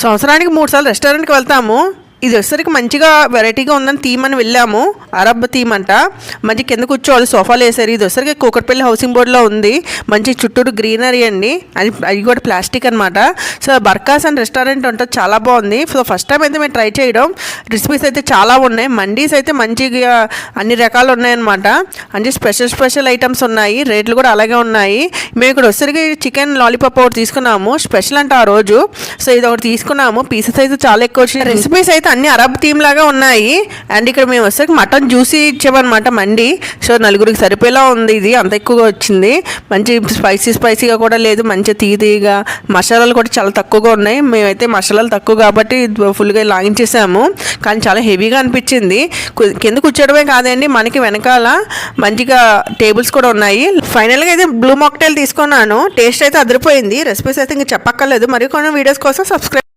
సంవత్సరానికి 3 సార్లు రెస్టారెంట్కి వెళ్తాము. ఇది వచ్చేసరికి మంచిగా వెరైటీగా ఉందని థీమ్ అని వెళ్ళాము. అరబ్ థీమ్ అంట. మంచి కింద కూర్చోవాలి, సోఫాలు వేసారు. ఇది వచ్చేసరికి కూకట్పల్లి హౌసింగ్ బోర్డులో ఉంది. మంచి చుట్టూరు గ్రీనరీ అండి. అది కూడా ప్లాస్టిక్ అనమాట. సో బర్కాస్ అండ్ రెస్టారెంట్ ఉంటుంది, చాలా బాగుంది. సో ఫస్ట్ టైం అయితే మేము ట్రై చేయడం. రెసిపీస్ అయితే చాలా ఉన్నాయి. మండీస్ అయితే మంచిగా అన్ని రకాలు ఉన్నాయన్నమాట. అంటే స్పెషల్ ఐటమ్స్ ఉన్నాయి. రేట్లు కూడా అలాగే ఉన్నాయి. మేము ఇక్కడ వచ్చేసరికి చికెన్ లాలీపాప్ ఒకటి తీసుకున్నాము, స్పెషల్ అంటే ఆ రోజు. సో ఇది ఒకటి తీసుకున్నాము. పీసెస్ అయితే చాలా ఎక్కువ వచ్చినాయి. రెసిపీస్ అయితే అన్ని అరబ్ థీమ్ లాగా ఉన్నాయి. అండ్ ఇక్కడ మేము వచ్చేసరికి మటన్ జ్యూసీ ఇచ్చామన్నమాట మండి. సో నలుగురికి సరిపోయేలా ఉంది. ఇది అంత ఎక్కువగా వచ్చింది. మంచి స్పైసీగా కూడా లేదు, మంచి తీయగా. మసాలాలు కూడా చాలా తక్కువగా ఉన్నాయి. మేమైతే మసాలాలు తక్కువ కాబట్టి ఫుల్గా లాగించేసాము. కానీ చాలా హెవీగా అనిపించింది. కింద కూర్చోవడమే కాదండి, మనకి వెనకాల మంచిగా టేబుల్స్ కూడా ఉన్నాయి. ఫైనల్గా అయితే బ్లూ మాక్టైల్ తీసుకున్నాను. టేస్ట్ అయితే అదిరిపోయింది. రెసిపీస్ అయితే ఇంకా చెప్పక్కర్లేదు. మరి కొన్ని వీడియోస్ కోసం సబ్స్క్రైబ్